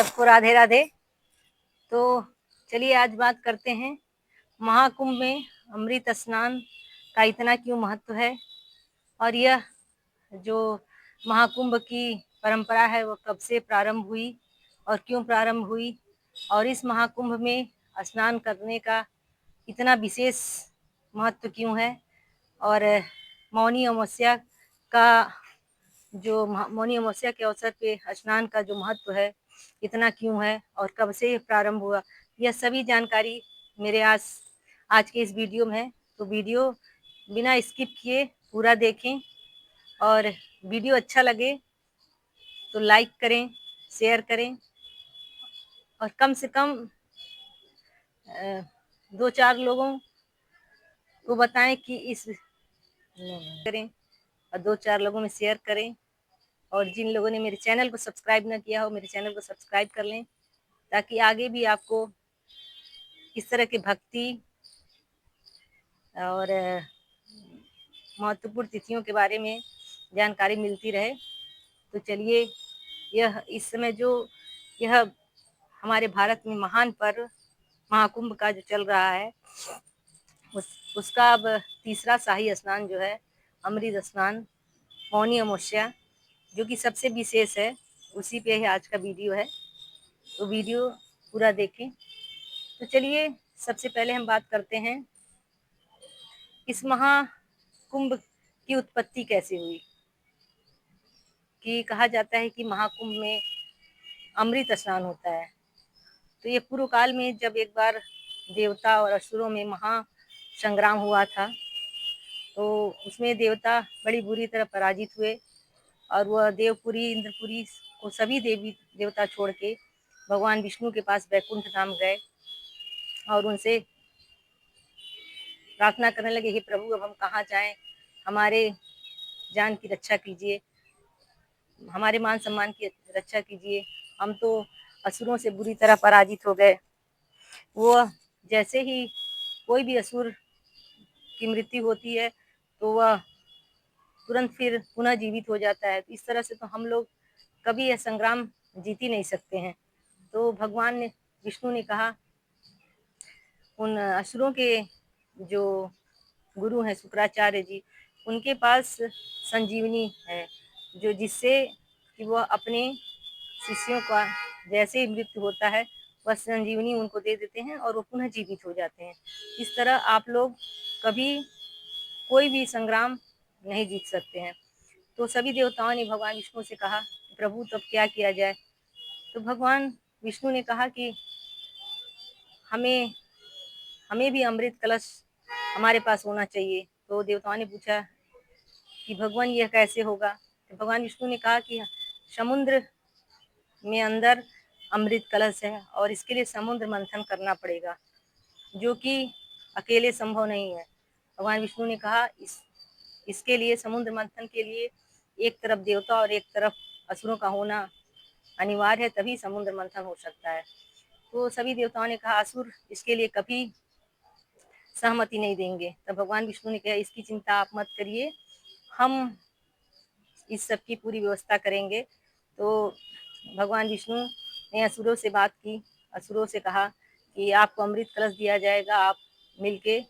सबको राधे राधे। तो चलिए आज बात करते हैं महाकुंभ में अमृत स्नान का इतना क्यों महत्व है, और यह जो महाकुंभ की परंपरा है वो कब से प्रारंभ हुई और क्यों प्रारंभ हुई, और इस महाकुंभ में स्नान करने का इतना विशेष महत्व क्यों है, और मौनी अमावस्या का जो मौनी अमावस्या के अवसर पे स्नान का जो महत्व है इतना क्यों है और कब से प्रारंभ हुआ, यह सभी जानकारी मेरे आज के इस वीडियो में है। तो वीडियो बिना स्किप किए पूरा देखें, और वीडियो अच्छा लगे तो लाइक करें, शेयर करें, और कम से कम 2-4 लोगों को बताएं कि इस करें, और 2-4 लोगों में शेयर करें। और जिन लोगों ने मेरे चैनल को सब्सक्राइब ना किया हो, मेरे चैनल को सब्सक्राइब कर लें, ताकि आगे भी आपको इस तरह की भक्ति और महत्वपूर्ण तिथियों के बारे में जानकारी मिलती रहे। तो चलिए, यह इस समय जो यह हमारे भारत में महान पर्व महाकुंभ का जो चल रहा है, उसका अब तीसरा शाही स्नान जो है अमृत स्नान मौनी अमावस्या, जो कि सबसे विशेष है, उसी पे ही आज का वीडियो है। तो वीडियो पूरा देखें। तो चलिए, सबसे पहले हम बात करते हैं इस महाकुंभ की उत्पत्ति कैसे हुई। कि कहा जाता है कि महाकुंभ में अमृत स्नान होता है। तो ये पूर्व काल में जब एक बार देवता और असुरों में महासंग्राम हुआ था, तो उसमें देवता बड़ी बुरी तरह पराजित हुए, और वह देवपुरी इंद्रपुरी को सभी देवी देवता छोड़ के भगवान विष्णु के पास वैकुंठ धाम गए और उनसे प्रार्थना करने लगे, हे प्रभु, अब हम कहाँ जाएं, हमारे जान की रक्षा कीजिए, हमारे मान सम्मान की रक्षा कीजिए, हम तो असुरों से बुरी तरह पराजित हो गए। वो जैसे ही कोई भी असुर की मृत्यु होती है तो वह तुरंत फिर पुनः जीवित हो जाता है। तो इस तरह से तो हम लोग कभी यह संग्राम जीत ही नहीं सकते हैं। तो भगवान ने विष्णु ने कहा, उन असुरों के जो गुरु हैं शुक्राचार्य जी, उनके पास संजीवनी है, जो जिससे कि वह अपने शिष्यों का जैसे ही मृत्यु होता है वह संजीवनी उनको दे देते हैं और वो पुनः जीवित हो जाते हैं। इस तरह आप लोग कभी कोई भी संग्राम नहीं जीत सकते हैं। तो सभी देवताओं ने भगवान विष्णु से कहा, प्रभु तब क्या किया जाए। तो भगवान विष्णु ने कहा कि हमें हमें भी अमृत कलश हमारे पास होना चाहिए। तो देवताओं ने पूछा कि भगवान यह कैसे होगा। तो भगवान विष्णु ने कहा कि समुद्र में अंदर अमृत कलश है और इसके लिए समुद्र मंथन करना पड़ेगा, जो कि अकेले संभव नहीं है। भगवान विष्णु ने कहा इसके लिए समुद्र मंथन के लिए एक तरफ देवता और एक तरफ असुरों का होना अनिवार्य है, तभी समुद्र मंथन हो सकता है। तो सभी देवताओं ने कहा असुर इसके लिए कभी सहमति नहीं देंगे। तब भगवान विष्णु ने कहा, इसकी चिंता आप मत करिए, हम इस सब की पूरी व्यवस्था करेंगे। तो भगवान विष्णु ने असुरों से बात की, असुरों से कहा कि आपको अमृत कलश दिया जाएगा, आप मिलके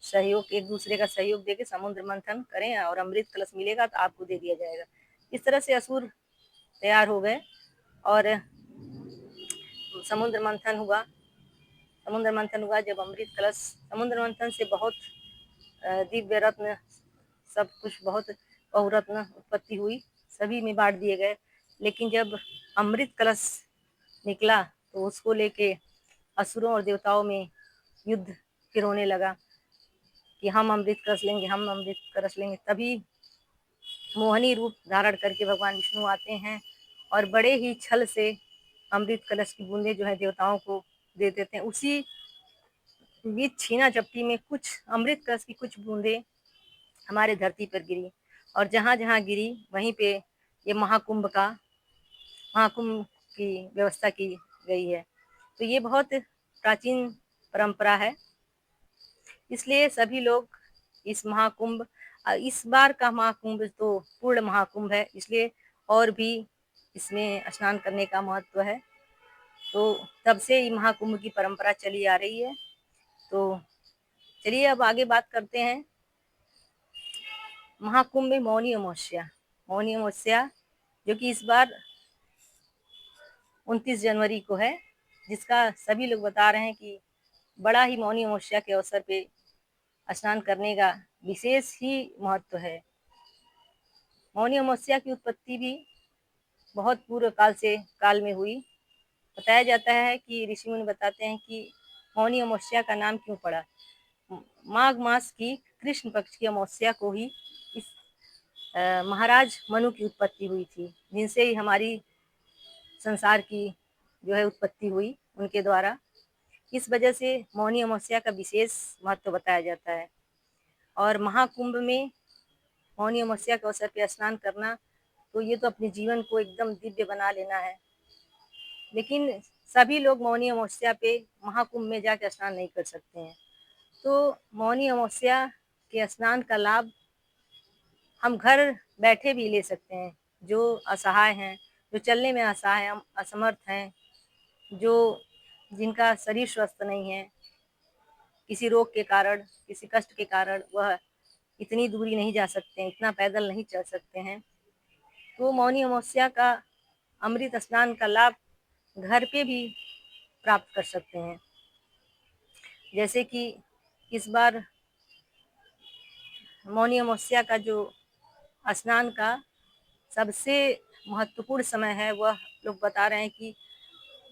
सहयोग, एक दूसरे का सहयोग देके समुद्र मंथन करें और अमृत कलश मिलेगा तो आपको दे दिया जाएगा। इस तरह से असुर तैयार हो गए और समुद्र मंथन हुआ। जब अमृत कलश, समुद्र मंथन से बहुत दिव्य रत्न, सब कुछ बहुत बहुरत्न उत्पत्ति हुई, सभी में बांट दिए गए। लेकिन जब अमृत कलश निकला तो उसको लेके असुरों और देवताओं में युद्ध फिर होने लगा कि हम अमृत कलश लेंगे, हम अमृत कलश लेंगे। तभी मोहनी रूप धारण करके भगवान विष्णु आते हैं और बड़े ही छल से अमृत कलश की बूंदें जो है देवताओं को दे देते हैं। उसी बीच छीना झपटी में कुछ अमृत कलश की कुछ बूंदें हमारे धरती पर गिरी, और जहाँ जहाँ गिरी वहीं पे ये महाकुंभ की व्यवस्था की गई है। तो ये बहुत प्राचीन परंपरा है, इसलिए सभी लोग इस महाकुंभ, इस बार का महाकुंभ तो पूर्ण महाकुंभ है, इसलिए और भी इसमें स्नान करने का महत्व है। तो तब से ये महाकुंभ की परंपरा चली आ रही है। तो चलिए अब आगे बात करते हैं महाकुंभ में मौनी अमावस्या। मौनी अमावस्या जो कि इस बार 29 जनवरी को है, जिसका सभी लोग बता रहे हैं कि बड़ा ही मौनी अमावस्या के अवसर पे स्नान करने का विशेष ही महत्व है। मौनी अमावस्या की उत्पत्ति भी बहुत पूर्व काल में हुई। बताया जाता है कि ऋषि मुनि बताते हैं कि मौनी अमावस्या का नाम क्यों पड़ा। माघ मास की कृष्ण पक्ष की अमावस्या को ही इस महाराज मनु की उत्पत्ति हुई थी, जिनसे ही हमारी संसार की जो है उत्पत्ति हुई उनके द्वारा। इस वजह से मौनी अमावस्या का विशेष महत्व बताया जाता है। और महाकुंभ में मौनी अमावस्या के अवसर पर स्नान करना, तो ये तो अपने जीवन को एकदम दिव्य बना लेना है। लेकिन सभी लोग मौनी अमावस्या पे महाकुंभ में जाकर स्नान नहीं कर सकते हैं। तो मौनी अमावस्या के स्नान का लाभ हम घर बैठे भी ले सकते हैं। जो असहाय हैं, जो चलने में असहाय हैं, असमर्थ हैं, जो जिनका शरीर स्वस्थ नहीं है, किसी रोग के कारण, किसी कष्ट के कारण वह इतनी दूरी नहीं जा सकते हैं, इतना पैदल नहीं चल सकते हैं, तो मौनी अमावस्या का अमृत स्नान का लाभ घर पे भी प्राप्त कर सकते हैं। जैसे कि इस बार मौनी अमावस्या का जो स्नान का सबसे महत्वपूर्ण समय है, वह लोग बता रहे हैं कि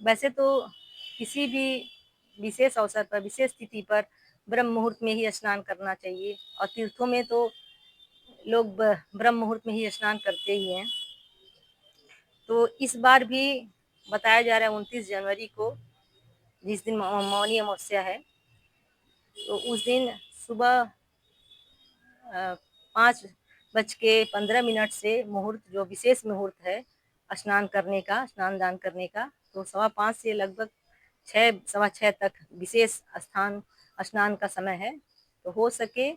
वैसे तो किसी भी विशेष अवसर पर, विशेष तिथि पर ब्रह्म मुहूर्त में ही स्नान करना चाहिए। और तीर्थों में तो लोग ब्रह्म मुहूर्त में ही स्नान करते ही हैं। तो इस बार भी बताया जा रहा है 29 जनवरी को, जिस दिन मौनी अमावस्या है, तो उस दिन सुबह 5:15 से मुहूर्त, जो विशेष मुहूर्त है स्नान करने का, स्नान दान करने का, तो 5:15 से लगभग 6, 6:15 तक विशेष स्नान का समय है। तो हो सके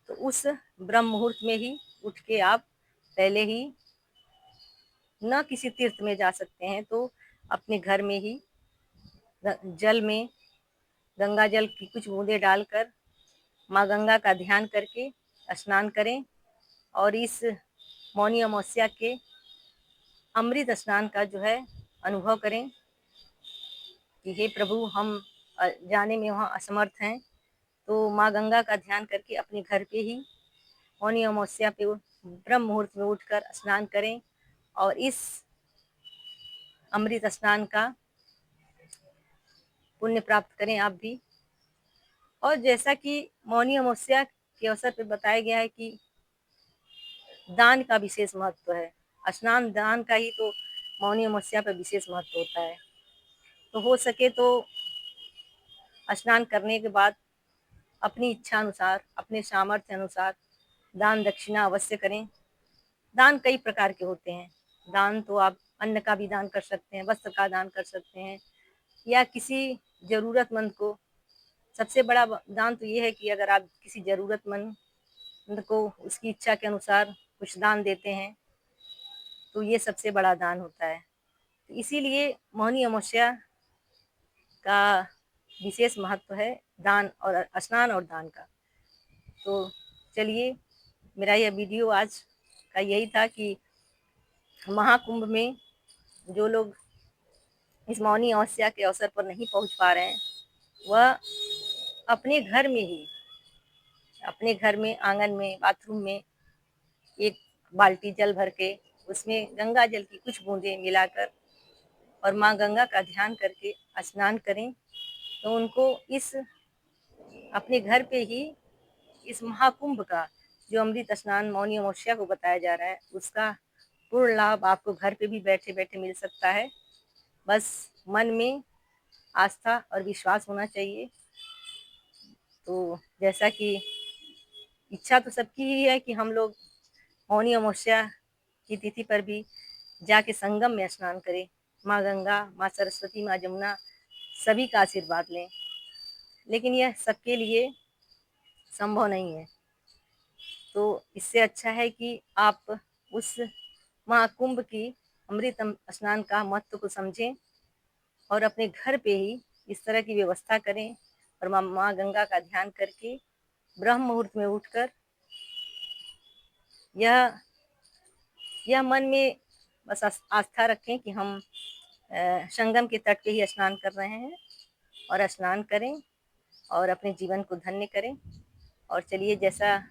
तो उस ब्रह्म मुहूर्त में ही उठ के आप पहले ही, न किसी तीर्थ में जा सकते हैं तो अपने घर में ही जल में गंगा जल की कुछ बूंदे डालकर माँ गंगा का ध्यान करके स्नान करें और इस मौनी अमावस्या के अमृत स्नान का जो है अनुभव करें कि हे प्रभु, हम जाने में वहाँ असमर्थ हैं, तो माँ गंगा का ध्यान करके अपने घर पे ही मौनी अमावस्या पे ब्रह्म मुहूर्त में उठकर स्नान करें और इस अमृत स्नान का पुण्य प्राप्त करें आप भी। और जैसा कि मौनी अमावस्या के अवसर पर बताया गया है कि दान का विशेष महत्व है, स्नान दान का ही तो मौनी अमावस्या पर विशेष महत्व होता है। तो हो सके तो स्नान करने के बाद अपनी इच्छा अनुसार, अपने सामर्थ्य अनुसार दान दक्षिणा अवश्य करें। दान कई प्रकार के होते हैं। दान तो आप अन्न का भी दान कर सकते हैं, वस्त्र का दान कर सकते हैं, या किसी जरूरतमंद को। सबसे बड़ा दान तो ये है कि अगर आप किसी जरूरतमंद को उसकी इच्छा के अनुसार कुछ दान देते हैं, तो ये सबसे बड़ा दान होता है। तो इसीलिए मौनी अमावस्या का विशेष महत्व है दान और स्नान और दान का। तो चलिए, मेरा यह वीडियो आज का यही था कि महाकुंभ में जो लोग इस मौनी अमावस्या के अवसर पर नहीं पहुंच पा रहे हैं, वह अपने घर में आंगन में, बाथरूम में एक बाल्टी जल भर के उसमें गंगा जल की कुछ बूंदें मिलाकर और माँ गंगा का ध्यान करके स्नान करें। तो उनको इस अपने घर पे ही इस महाकुंभ का जो अमृत स्नान मौनी अमावस्या को बताया जा रहा है, उसका पूर्ण लाभ आपको घर पे भी बैठे बैठे मिल सकता है। बस मन में आस्था और विश्वास होना चाहिए। तो जैसा कि इच्छा तो सबकी ही है कि हम लोग मौनी अमावस्या की तिथि पर भी जाके संगम में स्नान करें, माँ गंगा, माँ सरस्वती, माँ जमुना सभी का आशीर्वाद लें। लेकिन यह सबके लिए संभव नहीं है। तो इससे अच्छा है कि आप उस महाकुंभ की अमृत स्नान का महत्व को समझें और अपने घर पे ही इस तरह की व्यवस्था करें और माँ गंगा का ध्यान करके ब्रह्म मुहूर्त में उठकर यह यह मन में बस आस्था रखें कि हम संगम के तट पे ही स्नान कर रहे हैं और स्नान करें और अपने जीवन को धन्य करें। और चलिए, जैसा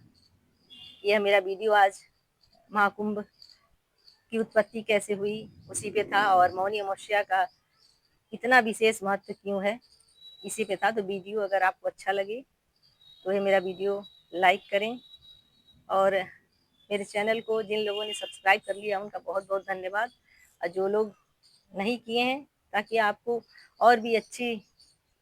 यह मेरा वीडियो आज महाकुंभ की उत्पत्ति कैसे हुई उसी पे था, और मौनी अमावस्या का इतना विशेष महत्व क्यों है इसी पे था। तो वीडियो अगर आपको अच्छा लगे तो ये मेरा वीडियो लाइक करें, और मेरे चैनल को जिन लोगों ने सब्सक्राइब कर लिया उनका बहुत बहुत धन्यवाद, और जो लोग नहीं किए हैं, ताकि आपको और भी अच्छी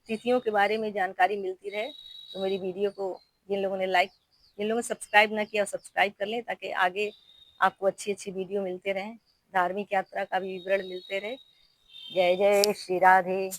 तिथियों के बारे में जानकारी मिलती रहे, तो मेरी वीडियो को जिन लोगों ने सब्सक्राइब ना किया सब्सक्राइब कर लें, ताकि आगे आपको अच्छी अच्छी वीडियो मिलते रहें, धार्मिक यात्रा का भी विवरण मिलते रहे। जय जय श्री राधे।